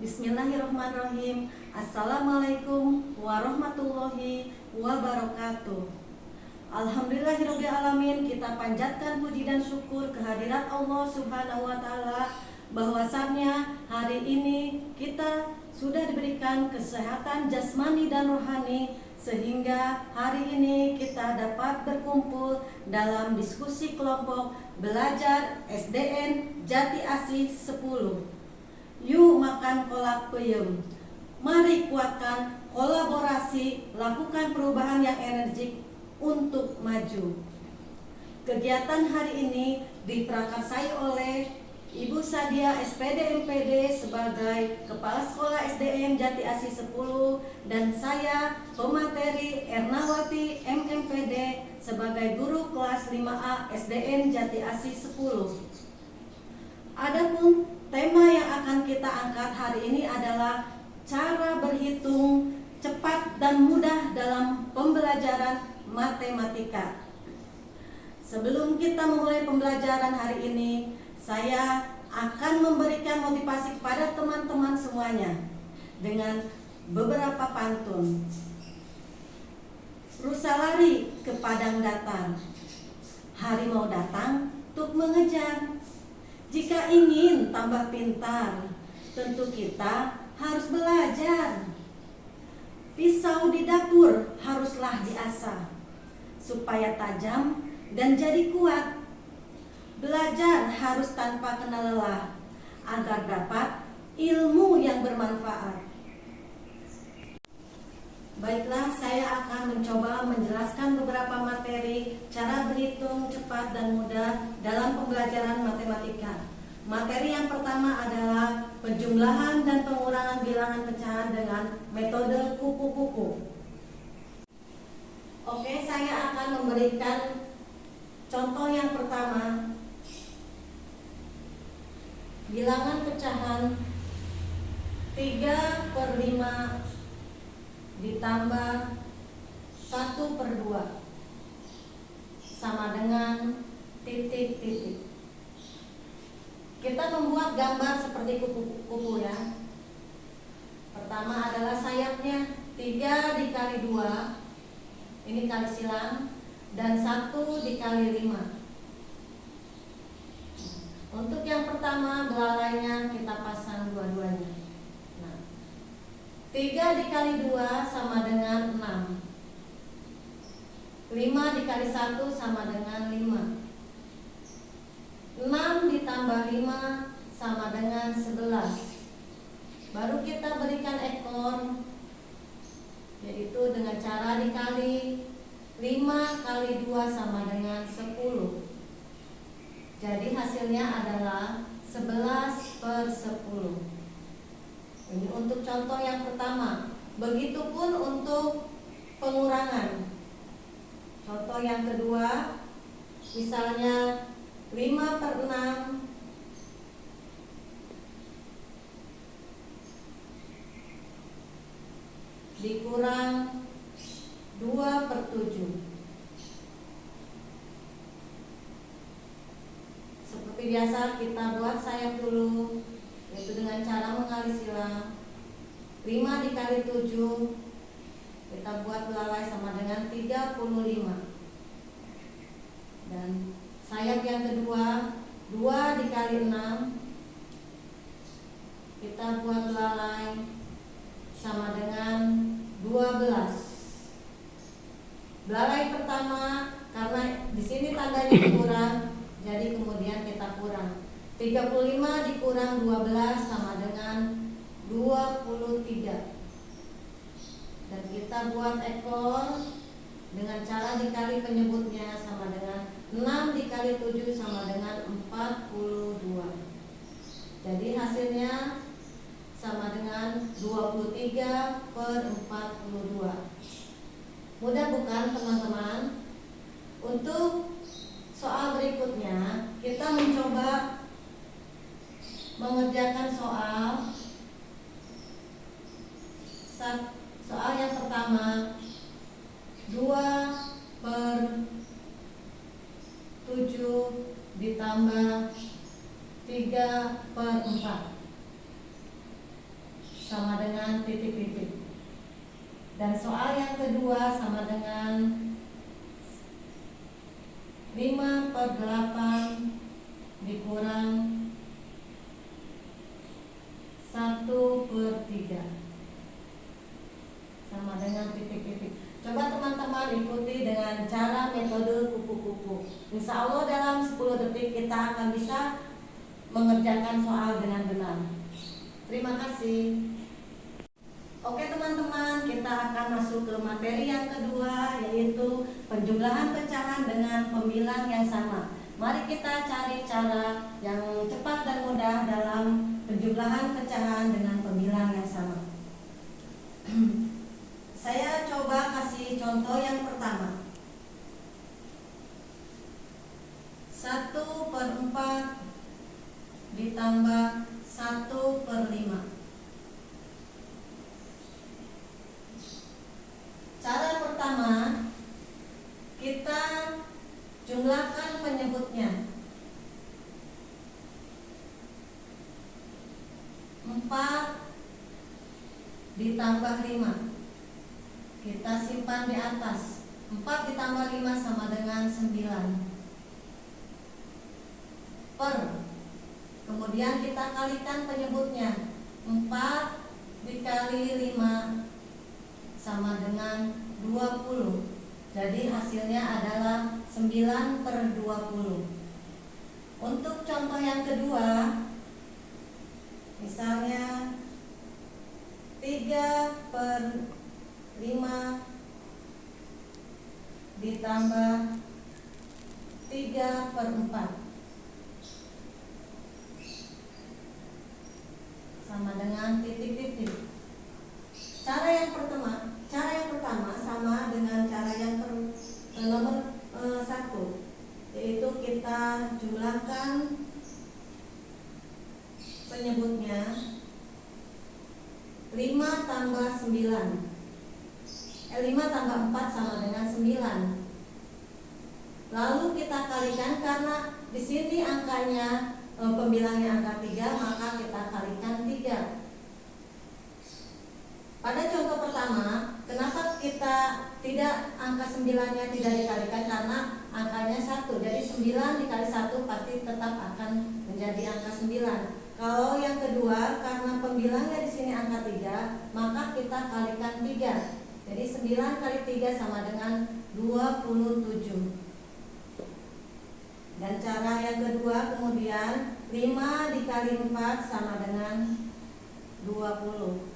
Bismillahirrahmanirrahim. Assalamualaikum warahmatullahi wabarakatuh. Alhamdulillahirrabbilalamin. Kita panjatkan puji dan syukur kehadirat Allah subhanahu wa ta'ala, bahwasannya hari ini kita sudah diberikan kesehatan jasmani dan rohani, sehingga hari ini kita dapat berkumpul dalam diskusi kelompok belajar SDN Jati Asih 10. Yuk makan kolak peyem. Mari kuatkan kolaborasi, lakukan perubahan yang energik untuk maju. Kegiatan hari ini diprakarsai oleh Ibu Sadia SPD MPD sebagai Kepala Sekolah SDN Jati Asih 10 dan saya pemateri Ernawati MMPD sebagai guru kelas 5A SDN Jati Asih 10. Adapun tema yang akan kita angkat hari ini adalah cara berhitung cepat dan mudah dalam pembelajaran matematika. Sebelum kita memulai pembelajaran hari ini, saya akan memberikan motivasi kepada teman-teman semuanya dengan beberapa pantun. Rusa lari ke padang datar, harimau datang untuk mengejar. Jika ingin tambah pintar, tentu kita harus belajar. Pisau di dapur haruslah diasah, supaya tajam dan jadi kuat. Belajar harus tanpa kenal lelah, agar dapat ilmu yang bermanfaat. Baiklah, saya akan mencoba menjelaskan beberapa materi cara berhitung cepat dan mudah dalam pembelajaran matematika. Materi yang pertama adalah penjumlahan dan pengurangan bilangan pecahan dengan metode kupu-kupu. Oke, saya akan memberikan contoh yang pertama. Bilangan pecahan 3/5 ditambah 1/2 sama dengan titik-titik. Kita membuat gambar seperti kupu-kupu ya. Pertama adalah sayapnya 3 dikali 2, ini kali silang, dan 1 dikali 5. Untuk yang pertama belalainya kita pasang dua-duanya. 3 dikali 2 sama dengan 6. 5 dikali 1 sama dengan 5. 6 ditambah 5 sama dengan 11. Baru kita berikan ekor, yaitu dengan cara dikali. 5 kali 2 sama dengan 10. Jadi hasilnya adalah 11/10. Ini untuk contoh yang pertama. Begitupun untuk pengurangan. Contoh yang kedua, misalnya 5/6 dikurang 2/7. Seperti biasa kita buat sayap dulu, yaitu dengan cara mengali silang. 5 dikali 7 kita buat belalai sama dengan 35. Dan sayap yang kedua 2 dikali 6 kita buat belalai sama dengan 12. Belalai pertama karena di sini tandanya kurang, jadi kemudian kita kurang. 35 dikurang 12 sama dengan 23. Dan kita buat ekor dengan cara dikali penyebutnya sama dengan 6 dikali 7 sama dengan 42. Jadi hasilnya sama dengan 23/42. Mudah bukan teman-teman? Untuk soal berikutnya kita mencoba mengerjakan soal yang pertama. 2/7 ditambah 3/4. sama dengan titik-titik. Dan soal yang kedua sama dengan 5/8 dikurang 1/3 sama dengan titik-titik. Coba teman-teman ikuti dengan cara metode kupu-kupu. Insya Allah dalam 10 detik kita akan bisa mengerjakan soal dengan benar. Terima kasih. Oke teman-teman, kita akan masuk ke materi yang kedua, yaitu penjumlahan pecahan dengan pembilang yang sama. Mari kita cari cara yang cepat dan mudah dalam penjumlahan pecahan dengan pembilang yang sama. Saya coba kasih contoh yang pertama. 1/4 ditambah 1/5. Cara pertama, kita jumlahkan penyebutnya. 4 ditambah 5. Kita simpan di atas. 4 ditambah 5 sama dengan 9. Per. Kemudian kita kalikan penyebutnya. 4 dikali 5 sama dengan 20. Jadi hasilnya adalah 9/20. Untuk contoh yang kedua, misalnya 3/5 ditambah 3/4 sama dengan titik-titik. Cara yang pertama sama dengan cara yang nomor 1, yaitu kita jumlahkan penyebutnya. 5 tambah 4 sama dengan 9. Lalu kita kalikan, karena di sini angkanya pembilangnya angka 3, maka kita kalikan 3. Pada contoh pertama, kenapa kita tidak angka 9-nya tidak dikalikan? Karena angkanya 1. Jadi 9 dikali 1 pasti tetap akan menjadi angka 9. Kalau yang kedua, karena pembilangnya di sini angka 3, maka kita kalikan 3. Jadi 9 kali 3 sama dengan 27. Dan cara yang kedua kemudian 5 dikali 4 sama dengan 20.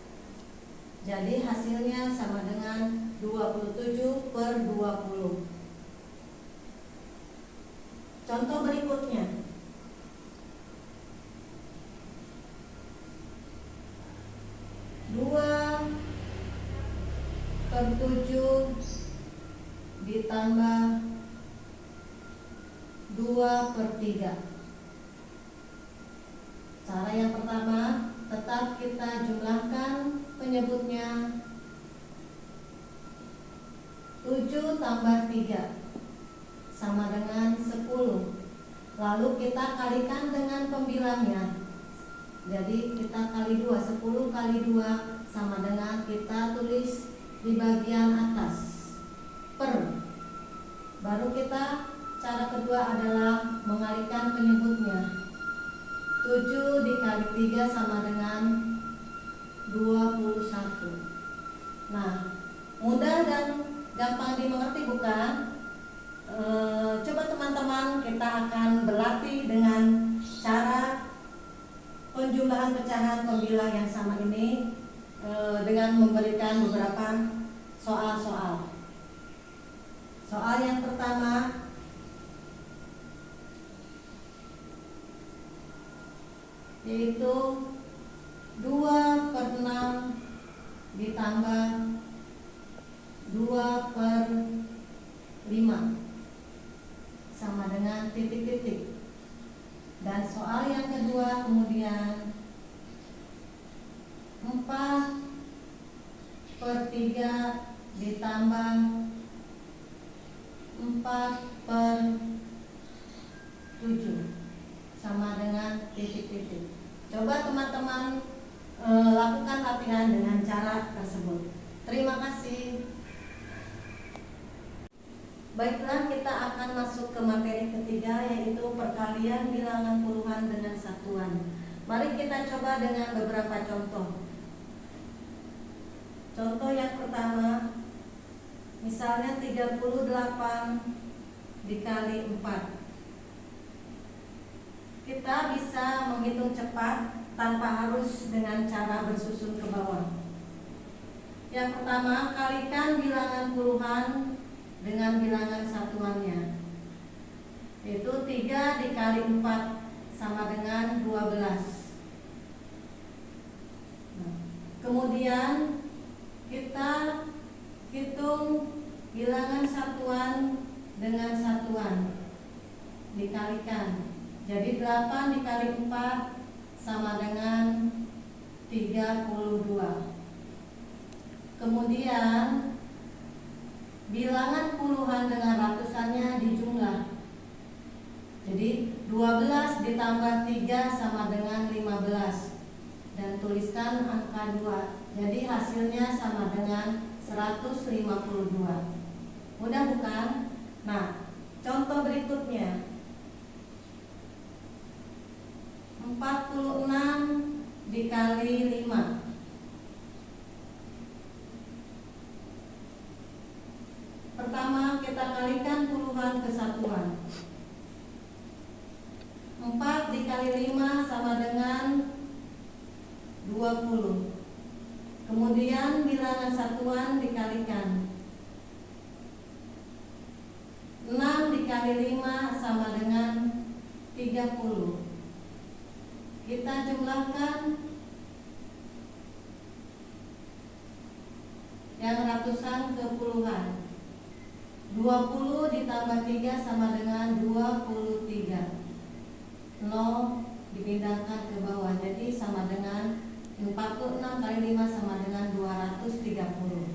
Jadi hasilnya sama dengan 27/20. Contoh berikutnya. 2/7 ditambah 2/3. Cara yang pertama, tetap kita jumlahkan penyebutnya. 7 tambah 3 sama dengan 10. Lalu kita kalikan dengan pembilangnya. Jadi kita kali 2, 10 kali 2 sama dengan, kita tulis di bagian atas, per. Baru kita, cara kedua adalah mengalihkan penyebutnya. 7 dikali 3 sama dengan 21. Nah, mudah dan gampang dimengerti bukan? Coba teman-teman, kita akan berlatih dengan cara penjumlahan pecahan pembilang yang sama ini dengan memberikan beberapa soal-soal. Soal yang pertama, yaitu 2/6 ditambah 2/5 sama dengan titik-titik. Dan soal yang kedua kemudian 4/3 ditambah 4/7 sama dengan titik-titik. Coba teman-teman lakukan latihan dengan cara tersebut. Terima kasih. Baiklah, kita akan masuk ke materi ketiga, yaitu perkalian bilangan puluhan dengan satuan. Mari kita coba dengan beberapa contoh. Contoh yang pertama, misalnya 38 dikali 4. Kita bisa menghitung cepat tanpa harus dengan cara bersusun ke bawah. Yang pertama, kalikan bilangan puluhan dengan bilangan satuannya, yaitu 3 dikali 4 sama dengan 12. Kemudian kita hitung bilangan satuan dengan satuan, dikalikan. Jadi 8 dikali 4 sama dengan 32. Kemudian bilangan puluhan dengan ratusannya dijumlah. Jadi 12 ditambah 3 sama dengan 15. Dan tuliskan angka 2. Jadi hasilnya sama dengan 152. Mudah bukan? Nah, contoh berikutnya, 46 dikali 5. Pertama, kita kalikan puluhan ke satuan. 4 dikali 5 sama dengan 20. Kemudian bilangan satuan dikalikan. 6 dikali 5 sama dengan 30. Kita jumlahkan yang ratusan ke puluhan. 20 ditambah 3 sama dengan 23. 0 dipindahkan ke bawah, jadi sama dengan 46 kali 5 sama dengan 230.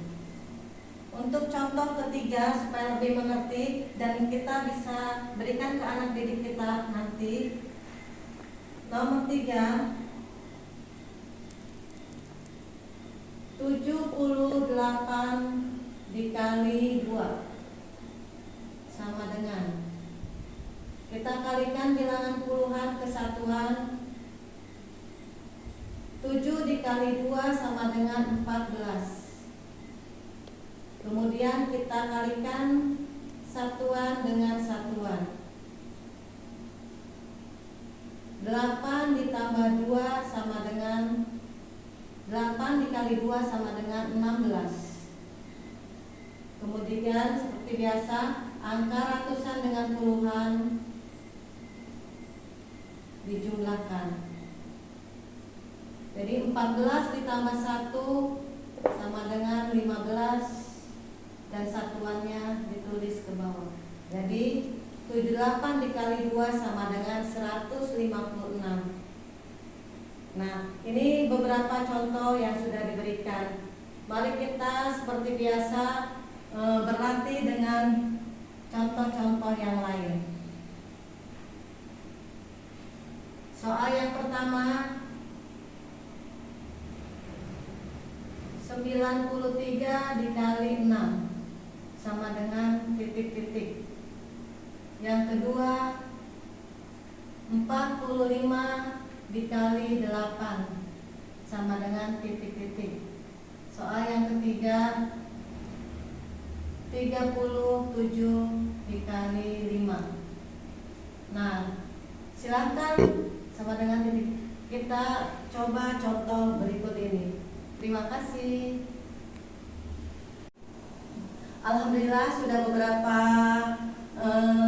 Untuk contoh ketiga, supaya lebih mengerti dan kita bisa berikan ke anak didik kita nanti, nomor 3, 78 dikali 2 sama dengan, kita kalikan bilangan puluhan ke satuan. 7 dikali 2 sama dengan 14. Kemudian kita kalikan satuan dengan satuan. 8 ditambah 2 sama dengan 8 dikali 2 sama dengan 16. Kemudian seperti biasa, angka ratusan dengan puluhan dijumlahkan. Jadi 14 ditambah 1 sama dengan 15 dan satuannya ditulis ke bawah. Jadi 78 dikali 2 sama dengan 156. Nah, ini beberapa contoh yang sudah diberikan. Mari kita seperti biasa berlatih dengan contoh-contoh yang lain. Soal yang pertama, 93 dikali 6 sama dengan titik-titik. Yang kedua, 45 dikali 8 sama dengan titik-titik. Soal yang ketiga, 37 dikali 5. Nah, silakan sama dengan titik. Kita coba contoh berikut ini. Terima kasih. Alhamdulillah sudah beberapa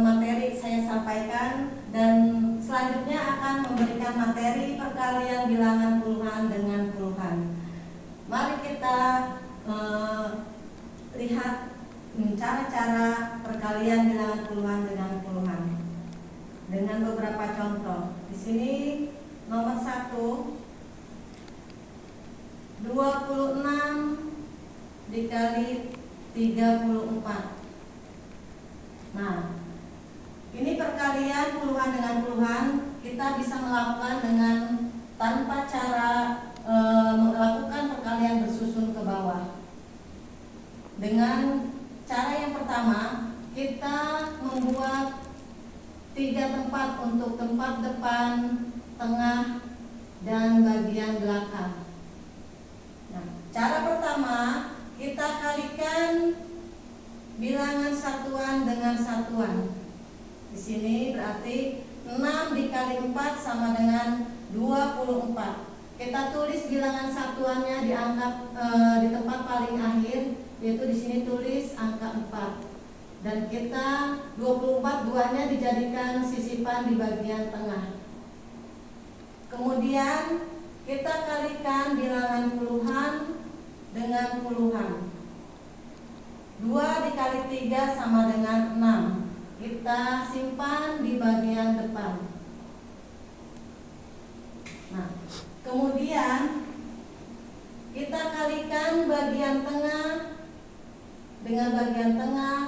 materi saya sampaikan, dan selanjutnya akan memberikan materi perkalian bilangan puluhan dengan puluhan. Mari kita lihat cara-cara perkalian bilangan puluhan dengan puluhan dengan beberapa contoh. Di sini nomor 1, 26 dikali 34. Nah, ini perkalian puluhan dengan puluhan kita bisa melakukan dengan tanpa cara Dengan cara yang pertama, kita membuat 3 tempat untuk tempat depan, tengah, dan bagian belakang. Nah, cara pertama, kita kalikan bilangan satuan dengan satuan. Di sini berarti 6 dikali 4 sama dengan 24. Kita tulis bilangan satuannya di tempat paling akhir, yaitu di sini tulis angka 4. Dan kita 24 duanya dijadikan sisipan di bagian tengah. Kemudian kita kalikan bilangan puluhan dengan puluhan. 2 dikali 3 sama dengan 6. Kita simpan di bagian depan. Nah, kemudian kita kalikan bagian tengah dengan bagian tengah,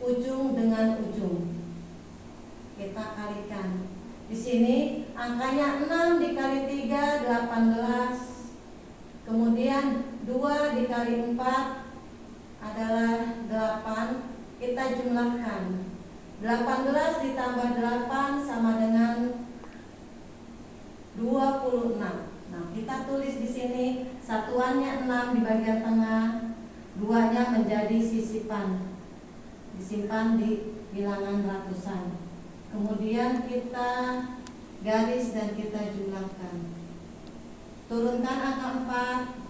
ujung dengan ujung. Kita kalikan. Di sini angkanya 6 dikali 3 18. Kemudian 2 dikali 4 adalah 8. Kita jumlahkan. 18 ditambah 8 sama dengan 26. Nah, kita tulis di sini satuannya 6 di bagian tengah, 2-nya menjadi sisipan. Disimpan di bilangan ratusan. Kemudian kita garis dan kita jumlahkan. Turunkan angka 4.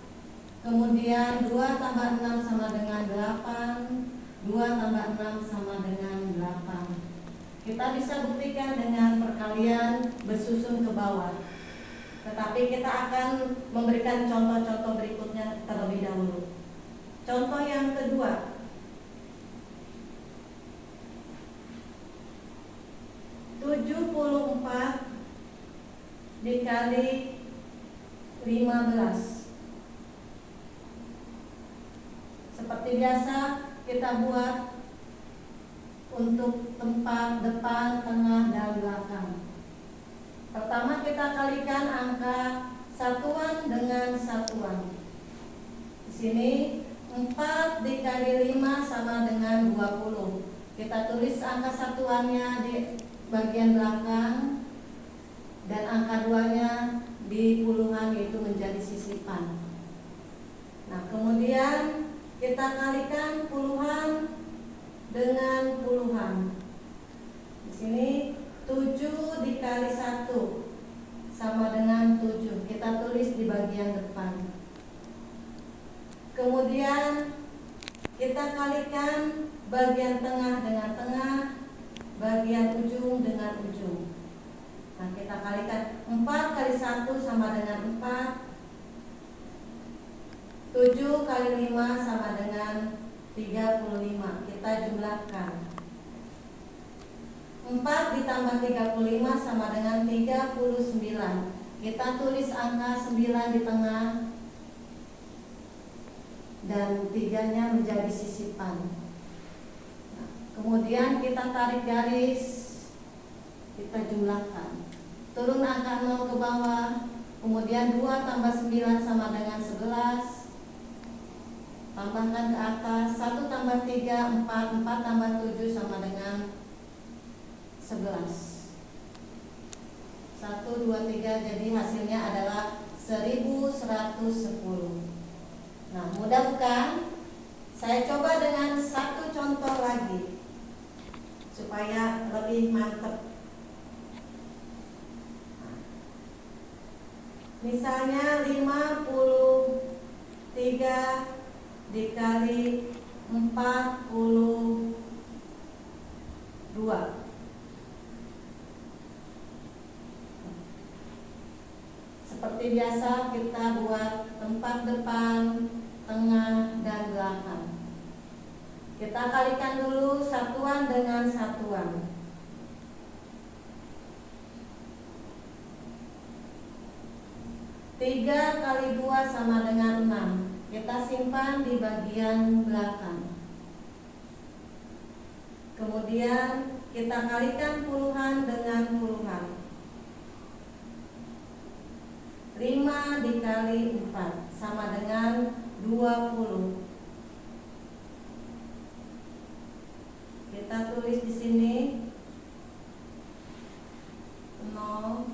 Kemudian 2 tambah 6 sama dengan 8. 2 tambah 6 sama dengan 8. Kita bisa buktikan dengan perkalian bersusun ke bawah. Tetapi kita akan memberikan contoh-contoh berikutnya terlebih dahulu. Contoh yang kedua. 74 dikali 15. Seperti biasa kita buat untuk tempat depan, tengah, dan belakang. Pertama kita kalikan angka satuan dengan satuan. Di sini 4 dikali 5 sama dengan 20. Kita tulis angka satuannya di bagian belakang dan angka 2-nya di puluhan, yaitu menjadi sisipan. Nah, kemudian kita kalikan puluhan dengan puluhan. Di sini 7 dikali 1 sama dengan 7. Kita tulis di bagian depan. Kemudian kita kalikan bagian tengah dengan tengah, bagian ujung dengan ujung. Nah, kita kalikan 4 kali 1 sama dengan 4. 7 kali 5 sama dengan 35. Kita jumlahkan. 4 ditambah 35 sama dengan 39. Kita tulis angka 9 di tengah dan 3-nya menjadi sisipan. Nah, kemudian kita tarik garis, kita jumlahkan. Turun angka 0 ke bawah. Kemudian 2 tambah 9 sama dengan 11. Tambahkan ke atas. 1 tambah 3 4. 4 tambah 7 sama dengan 11. 1 2 3. Jadi hasilnya adalah 1110. Nah, mudah bukan? Saya coba dengan satu contoh lagi supaya lebih mantap. Misalnya 53 dikali 42. Seperti biasa kita buat tempat depan, tengah, dan belakang. Kita kalikan dulu satuan dengan satuan. 3 kali 2 sama dengan 6. Kita simpan di bagian belakang. Kemudian kita kalikan puluhan dengan puluhan. 5 dikali 4 sama dengan 20. 0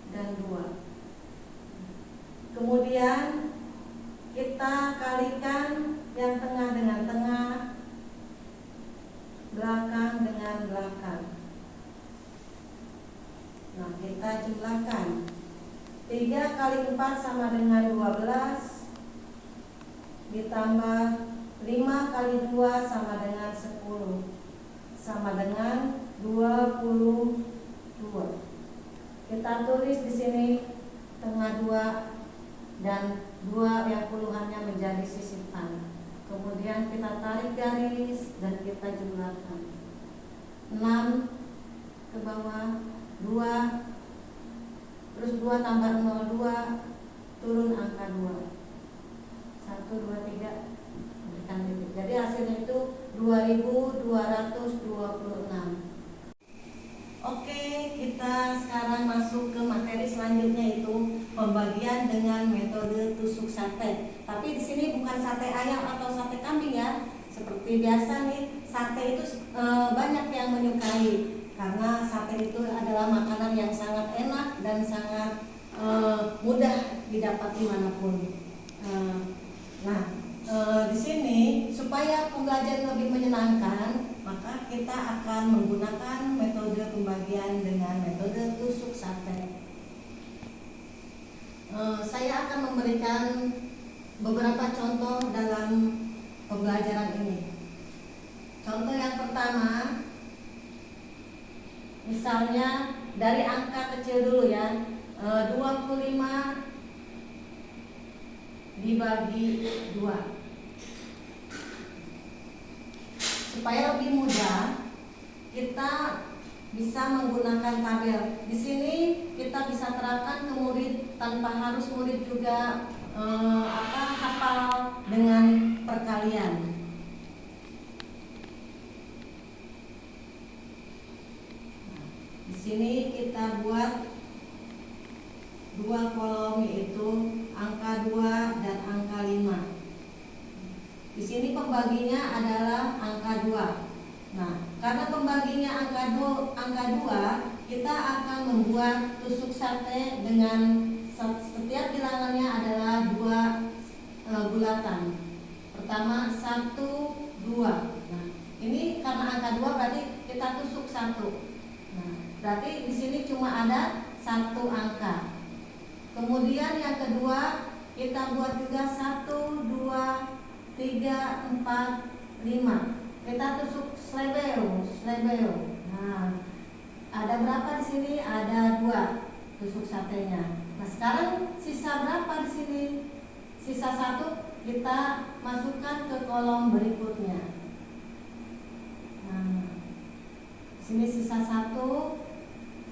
dan 2. Kemudian kita kalikan yang tengah dengan tengah, belakang dengan belakang. Nah, kita jumlahkan. 3 kali 4 sama dengan 12, ditambah 5 kali 2 sama dengan 10, sama dengan 22. Kita tulis di sini tengah 2 dan 2 yang puluhannya menjadi sisipan. Kemudian kita tarik garis dan kita jumlahkan. 6 ke bawah, 2, terus 2 tambah 0, 2, turun angka 2. 1, 2, 3, berikan titik. Jadi hasilnya itu 2226. Oke, kita sekarang masuk ke materi selanjutnya, yaitu pembagian dengan metode tusuk sate. Tapi di sini bukan sate ayam atau sate kambing ya. Seperti biasa nih, sate itu banyak yang menyukai karena sate itu adalah makanan yang sangat enak dan sangat mudah didapat dimanapun. Di sini supaya pembelajaran lebih menyenangkan, maka kita akan menggunakan metode pembagian dengan metode tusuk sate. Saya akan memberikan beberapa contoh dalam pembelajaran ini. Contoh yang pertama, misalnya dari angka kecil dulu ya, 25 dibagi 2. Supaya lebih mudah, kita bisa menggunakan tabel. Di sini kita bisa terapkan ke murid tanpa harus murid juga hafal dengan perkalian. Di sini kita buat 2 kolom, yaitu angka 2 dan angka 5. Di sini pembaginya adalah angka 2. Nah, karena pembaginya angka 2, kita akan membuat tusuk sate dengan setiap bilangannya adalah 2 bulatan. Pertama 1, 2. Nah, ini karena angka 2 berarti kita tusuk 1. Nah, berarti di sini cuma ada 1 angka. Kemudian yang kedua kita buat juga 1, 2, 3, 4, 5. Kita tusuk slebeo. Nah, ada berapa di sini? Ada 2 tusuk satenya. Nah, sekarang sisa berapa di sini? Sisa 1 kita masukkan ke kolom berikutnya. Nah, di sini sisa 1.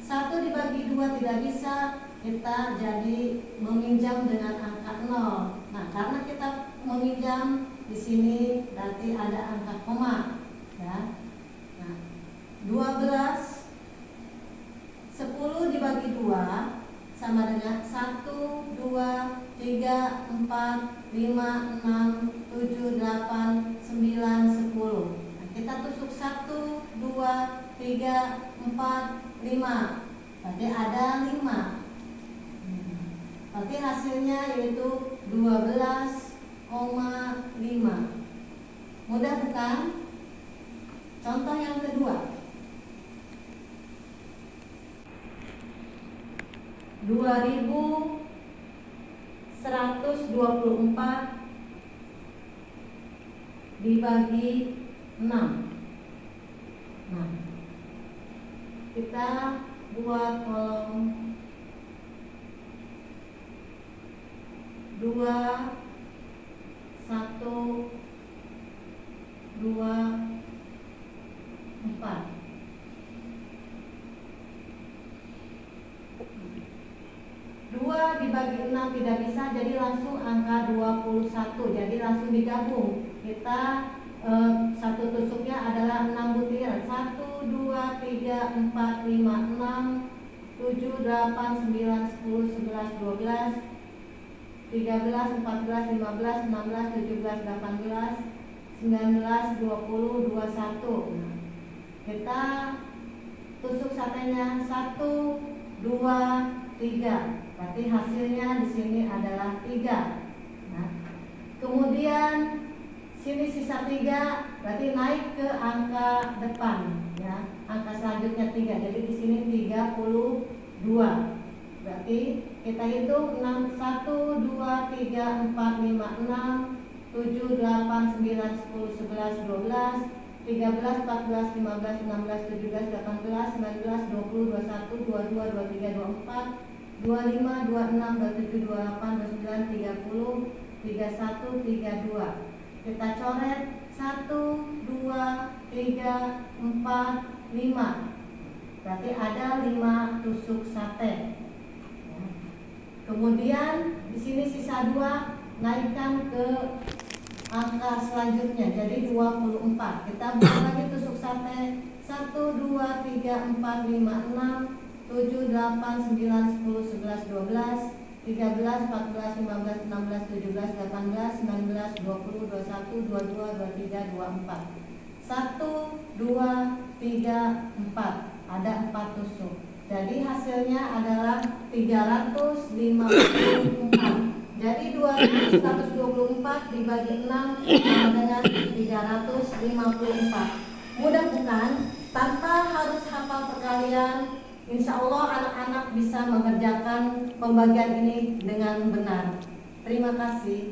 1 dibagi 2 tidak bisa, kita jadi meminjam dengan angka 0. Nah, karena kita meminjam, di sini berarti ada angka koma ya. Nah, 12, 10 dibagi 2 sama dengan 1, 2, 3, 4, 5, 6, 7, 8, 9, 10. Nah, kita tusuk 1, 2, 3, 4, 5. Berarti ada 5. Berarti hasilnya yaitu 12,5. Mudah bukan? Contoh yang kedua, 2124 dibagi 6. Nah, kita buat kolom 2, 1, 2, 4. 2 dibagi 6 tidak bisa, jadi langsung angka 21. Jadi langsung digabung. Kita satu tusuknya adalah 6 butiran. 1, 2, 3, 4, 5, 6, 7, 8, 9, 10, 11, 12, 13, 14, 15, 16, 17, 18, 19, 20, 21. Nah, kita tusuk satenya 1, 2, 3. Berarti hasilnya di sini adalah 3. Nah, kemudian sini sisa 3, berarti naik ke angka depan, ya. Angka selanjutnya 3. Jadi di sini 32. Berarti kita hitung 6, 1, 2, 3, 4, 5, 6, 7, 8, 9, 10, 11, 12, 13, 14, 15, 16, 17, 18, 19, 20, 21, 22, 23, 24, 25, 26, 27, 28, 29, 30, 31, 32. Kita coret 1, 2, 3, 4, 5. Berarti ada 5 tusuk sate. Kemudian di sini sisa 2, naikkan ke angka selanjutnya jadi 24. Kita buat lagi tusuk sate 1, 2, 3, 4, 5, 6, 7, 8, 9, 10, 11, 12, 13, 14, 15, 16, 17, 18, 19, 20, 21, 22, 23, 24. 1, 2, 3, 4. Ada 4 tusuk. Jadi hasilnya adalah 354. Jadi 124 dibagi 6 sama dengan 354. Mudah bukan? Tanpa harus hafal perkalian, insya Allah anak-anak bisa mengerjakan pembagian ini dengan benar. Terima kasih.